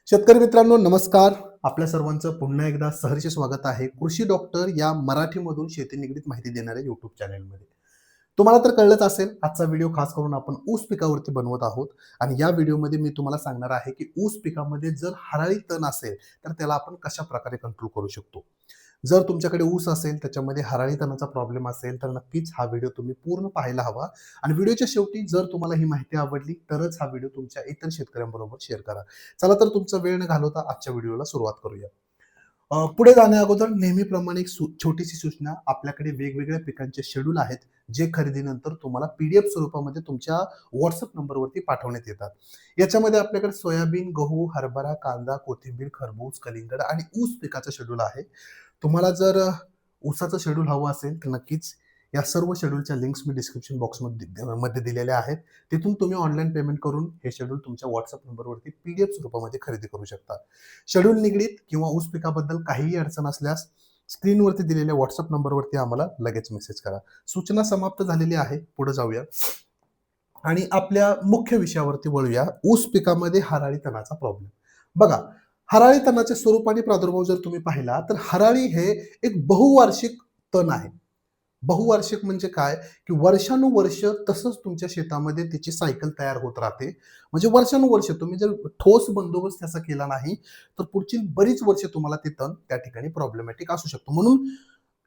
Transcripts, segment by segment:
शेतकरी मित्रांनो नमस्कार. आपल्या सर्वांचं पुन्हा एकदा सहर्ष स्वागत आहे कृषी डॉक्टर या मराठीमधून शेती निगडीत माहिती देणाऱ्या युट्यूब चॅनलमध्ये. तुम्हाला तर कळलंच असेल, आजचा व्हिडिओ खास करून आपण ऊस पिकावरती बनवत आहोत आणि या व्हिडिओमध्ये मी तुम्हाला सांगणार आहे की ऊस पिकामध्ये जर हराळी तण असेल तर त्याला आपण कशा प्रकारे कंट्रोल करू शकतो. जर तुमच्याकडे ऊस असेल त्याच्यामध्ये हराळी तणाचा प्रॉब्लेम असेल तर नक्कीच हा व्हिडिओ तुम्ही पूर्ण पाहायला हवा आणि व्हिडिओच्या शेवटी जर तुम्हाला ही माहिती आवडली तरच हा व्हिडिओ तुमच्या इतर शेतकऱ्यांबरोबर शेअर करा. चला तर तुमचा वेळ न घालवता आजच्या व्हिडिओला सुरुवात करूया. पुढे जाण्या अगोदर नेहमीप्रमाणे एक छोटीशी सूचना. आपल्याकडे वेगवेगळ्या पिकांचे शेड्यूल आहेत जे खरेदीनंतर तुम्हाला पीडीएफ स्वरूपामध्ये तुमच्या व्हॉट्सअप नंबरवरती पाठवण्यात येतात. याच्यामध्ये आपल्याकडे सोयाबीन, गहू, हरभरा, कांदा, कोथिंबीर, खरबूज, कलिंगड आणि ऊस पिकाचं शेड्यूल आहे. तुम्हाला जर ऊसाचं शेड्यूल हवं असेल तर नक्कीच या सर्व शेड्यूलच्या लिंक्स मी डिस्क्रिप्शन बॉक्समध्ये दिलेल्या आहेत. तिथून तुम्ही ऑनलाईन पेमेंट करून हे शेड्यूल तुमच्या व्हॉट्सअप नंबरवरती पीडीएफ स्वरूपामध्ये खरेदी करू शकता. शेड्यूल निगडीत किंवा ऊस पिकाबद्दल काहीही अडचण असल्यास स्क्रीनवरती दिलेल्या व्हॉट्सअप नंबरवरती आम्हाला लगेच मेसेज करा. सूचना समाप्त झालेली आहे. पुढे जाऊया आणि आपल्या मुख्य विषयावरती वळूया. ऊस पिकामध्ये हराळी तणाचा प्रॉब्लेम. बघा, हराळी तणाचे स्वरूप आणि प्रादुर्भाव जर तुम्ही पाहिला तर हराळी हे एक बहुवार्षिक तण आहे. बहुवार्षिक म्हणजे काय, की वर्षानुवर्ष तसंच तुमच्या शेतामध्ये त्याची सायकल तयार होत राहते. म्हणजे वर्षानुवर्ष तुम्ही जर ठोस बंदोबस्त त्याचा केला नाही तर पुढची बरीच वर्ष तुम्हाला ते तण त्या ठिकाणी प्रॉब्लेमॅटिक असू शकतो. म्हणून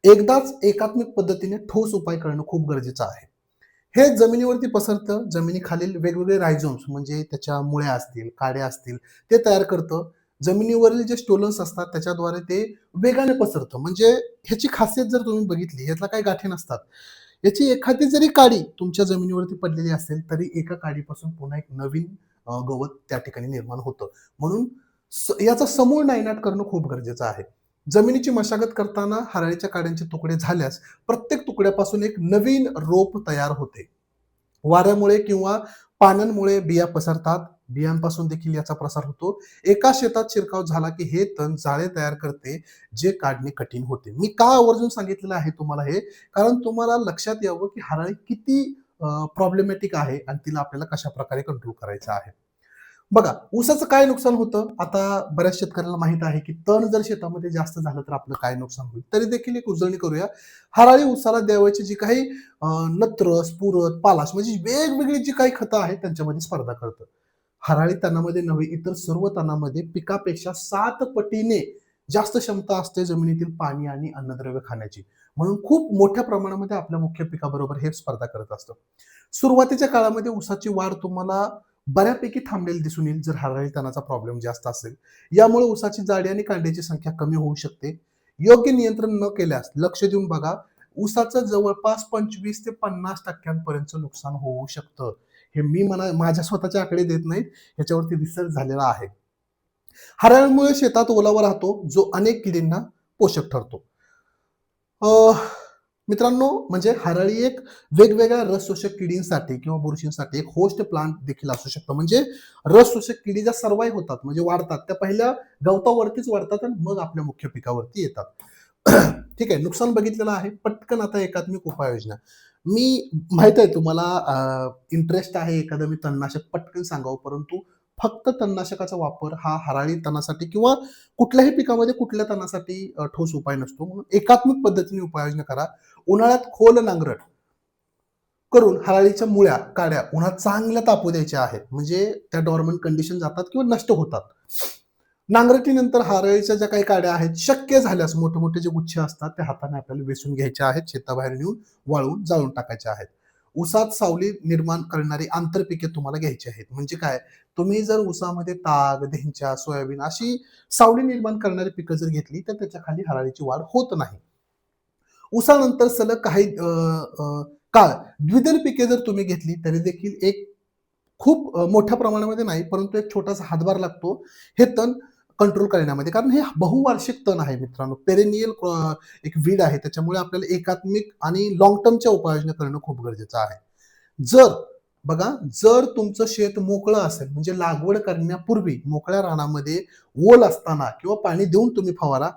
एकदाच एकात्मिक पद्धतीने ठोस उपाय करणं खूप गरजेचं आहे. हे जमिनीवरती पसरतं. जमिनीखालील वेगवेगळे रायझोम्स म्हणजे त्याच्या मुळ्या असतील, काड्या असतील ते तयार करतं. जमिनीवरील जे स्टोलन्स असतात त्याच्याद्वारे ते वेगाने पसरतं. म्हणजे ह्याची खासियत जर तुम्ही बघितली, ह्यातला काही गाठी नसतात. याची एखादी जरी काडी तुमच्या जमिनीवरती पडलेली असेल तरी एका काडीपासून पुन्हा एक नवीन गवत त्या ठिकाणी निर्माण होतं. म्हणून याचा समूळ नायनाट करणं खूप गरजेचं आहे. जमिनीची मशागत करताना हराळीच्या काड्यांचे तुकडे झाल्यास प्रत्येक तुकड्यापासून एक नवीन रोप तयार होते. वाऱ्यामुळे किंवा पाण्यामुळे बिया पसरतात. बियांपासून देखील याचा प्रसार होतो. एका शेतात शिरकाव झाला की हे तण जाळे तयार करते, जे काढणे कठीण होते. मी का आवर्जून सांगितलेलं आहे तुम्हाला हे, कारण तुम्हाला लक्षात यावं की हराळी किती प्रॉब्लेमॅटिक आहे आणि तिला आपल्याला कशाप्रकारे कंट्रोल करायचं आहे. बघा, ऊसाचं काय नुकसान होतं? आता बऱ्याच शेतकऱ्यांना माहित आहे, की तण जर शेतामध्ये जास्त झालं तर आपलं काय नुकसान होईल. तरी देखील एक उजळणी करूया. हराळी ऊसाला द्यावयाची जी काही नत्र, स्फुरद, पालाश म्हणजे वेगवेगळी जी काही खतं आहेत त्यांच्यामध्ये स्पर्धा करतं. हराळी तणामध्ये नव्हे इतर सर्व तणामध्ये पिकापेक्षा 7 पटीने जास्त क्षमता असते जमिनीतील पाणी आणि अन्नद्रव्य खाण्याची. म्हणून खूप मोठ्या प्रमाणामध्ये आपल्या मुख्य पिकाबरोबर हे स्पर्धा करत असतं. सुरुवातीच्या काळामध्ये ऊसाची वाढ तुम्हाला बऱ्यापैकी थांबलेली दिसून येईल जर हराळी तणाचा प्रॉब्लेम जास्त असेल. यामुळे ऊसाची जाडी आणि कांड्याची संख्या कमी होऊ शकते. योग्य नियंत्रण न केल्यास लक्ष देऊन बघा, ऊसाचं जवळपास 25 ते 50% पर्यंतचं नुकसान होऊ शकतं. हे मी माझ्या स्वतःचे आकडे देत नाहीत, ह्याच्यावरती रिसर्च झालेला आहे. हराळीमुळे शेतात ओलावा राहतो, जो अनेक किडींना पोषक ठरतो. अ, मित्रांनो, म्हणजे हराळी एक वेगवेगळ्या रस शोषक किडींसाठी किंवा बुरशींसाठी एक होस्ट प्लांट देखील असू शकतो. म्हणजे रस शोषक किडी ज्या सर्वाइव्ह होतात म्हणजे वाढतात, त्या पहिल्या गवतावरतीच वाढतात आणि मग आपल्या मुख्य पिकावरती येतात. ठीक आहे, नुकसान बघितलेलं आहे. पटकन आता एकात्मिक उपाययोजना. मी माहित आहे तुम्हाला इंटरेस्ट आहे एखादं मी तणनाशक पटकन सांगावं, परंतु फक्त तणनाशकाचा वापर हा हराळी तणासाठी किंवा कुठल्याही पिकामध्ये कुठल्या तणासाठी ठोस उपाय नसतो. म्हणून एकात्मिक पद्धतीने उपाययोजना करा. उन्हाळ्यात खोल नांगरट करून हराळीच्या मुळ्या, काड्या उन्हात चांगल्या तापू द्यायच्या आहेत. म्हणजे त्या डॉर्मंट कंडिशन जातात किंवा नष्ट होतात. नांगरटीनंतर हराळीच्या ज्या काही काड्या आहेत, शक्य झाल्यास मोठे-मोठे जे गुच्छ असतात, ते हाताने आपल्याला वेचून घ्यायचे आहेत. शेताबाहेर नेऊन वाळवून जाळून टाकायचे आहेत. ऊसात सावली निर्माण करणारी आंतरपिके तुम्हाला घ्यायची आहेत. म्हणजे काय? तुम्ही जर ऊसामध्ये ताग, धेंचा, सोयाबीन अशी सावली निर्माण करणारी पिकं जर घेतली, तर त्याच्या खाली हराळीची वाढ होत नाही. ऊसानंतर सलग काही काळ द्विदल पिके जर तुम्ही घेतली, तरी देखील एक खूप मोठ्या प्रमाणामध्ये नाही, परंतु एक छोटासा हातभार लागतो हे तण कंट्रोल करण्यामध्ये. कारण हे बहुवार्षिक तण आहे मित्रांनो. पेरेनियल एक वीड आहे. त्याच्यामुळे आपल्याला एकात्मिक आणि लाँग टर्मच्या उपाययोजना करणं खूप गरजेचं आहे. जर बघा, जर तुमचं शेत मोकळं असेल म्हणजे लागवड करण्यापूर्वी मोकळ्या रानामध्ये ओल असताना किंवा पाणी देऊन तुम्ही फवारा.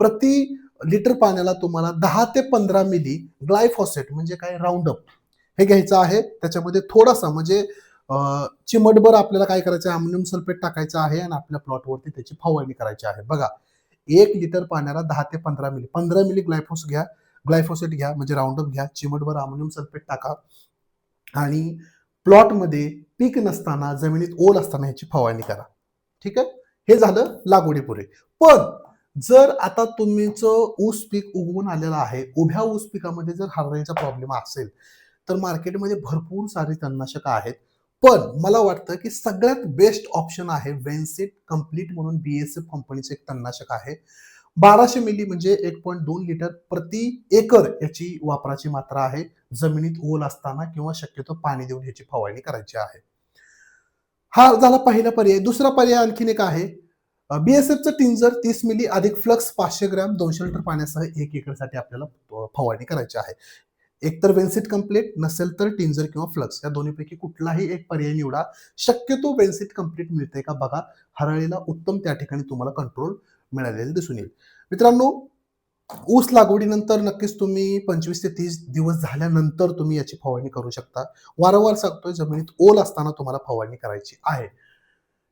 प्रति लिटर पाण्याला तुम्हाला 10 ते 15 मिली ग्लायफॉसेट म्हणजे काय राउंडअप हे घ्यायचं आहे. त्याच्यामध्ये थोडासा म्हणजे चिमटभर आपल्याला काय करायचं आहे, अमोनियम सल्फेट टाकायचं आहे आणि आपल्या प्लॉटवरती त्याची फवारणी करायची आहे. बघा 1 लिटर पाण्याला 10 ते 15 मिली 15 मिली ग्लायफोसेट घ्या म्हणजे राऊंडअप घ्या, चिमटभर अमोनियम सल्फेट टाका आणि प्लॉटमध्ये पीक नसताना जमिनीत ओल असताना ह्याची फवारणी करा. ठीक आहे, हे झालं लागवडीपूर्वी. पण जर आता तुमचं ऊस पीक उगवून आलेलं आहे, उभ्या ऊस पिकामध्ये जर हरळीचा प्रॉब्लेम असेल तर मार्केटमध्ये भरपूर सारी तणनाशकं आहेत. पण मला वाटतं की सगळ्यात बेस्ट ऑप्शन आहे वेन्सिट कंप्लीट म्हणून BASF कंपनीचं एक तणनाशक आहे. 1200 मिली म्हणजे 1.2 लिटर प्रति एकर याची वापराची मात्रा आहे. जमिनीत ओल असताना किंवा शक्यतो पाणी देऊन ह्याची फवारणी करायची आहे. हा झाला पहिला पर्याय. दुसरा पर्याय आणखीन एक आहे. BASFचं टिंजर 30 मिली अधिक फ्लक्स 500 ग्रॅम 200 लिटर पाण्यासह 1 एकरसाठी आपल्याला फवारणी करायची आहे. एकतर वेन्सिट कंप्लीट नसेल तर टिंजर किंवा फ्लक्स या दोन्हीपैकी कुठलाही एक पर्याय निवडा. शक्यतो वेन्सिट कंप्लीट मिळते का बघा. हरळीला उत्तम त्या ठिकाणी तुम्हाला कंट्रोल मिळालेलं दिसून येईल. मित्रांनो, ऊस लागवडीनंतर नक्कीच तुम्ही 25 ते 30 दिवस झाल्यानंतर तुम्ही याची फवारणी करू शकता. वारंवार सांगतोय जमिनीत ओल असताना तुम्हाला फवारणी करायची आहे.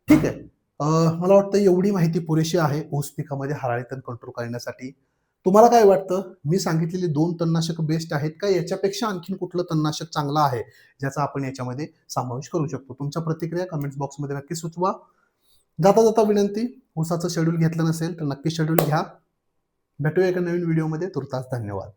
ठीक आहे. मला वाटतं एवढी माहिती पुरेशी आहे ऊस पिकामध्ये हराळी तण कंट्रोल करण्यासाठी. तुम्हाला काय वाटतं? मी सांगितलेली 2 तणनाशक बेस्ट आहेत का याच्यापेक्षा आणखीन कुठलं तणनाशक चांगलं आहे, ज्याचा आपण याच्यामध्ये समावेश करू शकतो? तुमच्या प्रतिक्रिया कमेंट्स बॉक्समध्ये नक्की सुचवा. जाता विनंती, ऊसाचं शेड्यूल घेतलं नसेल तर नक्की शेड्यूल घ्या. भेटूया एका नवीन व्हिडिओमध्ये. तुर्तास धन्यवाद.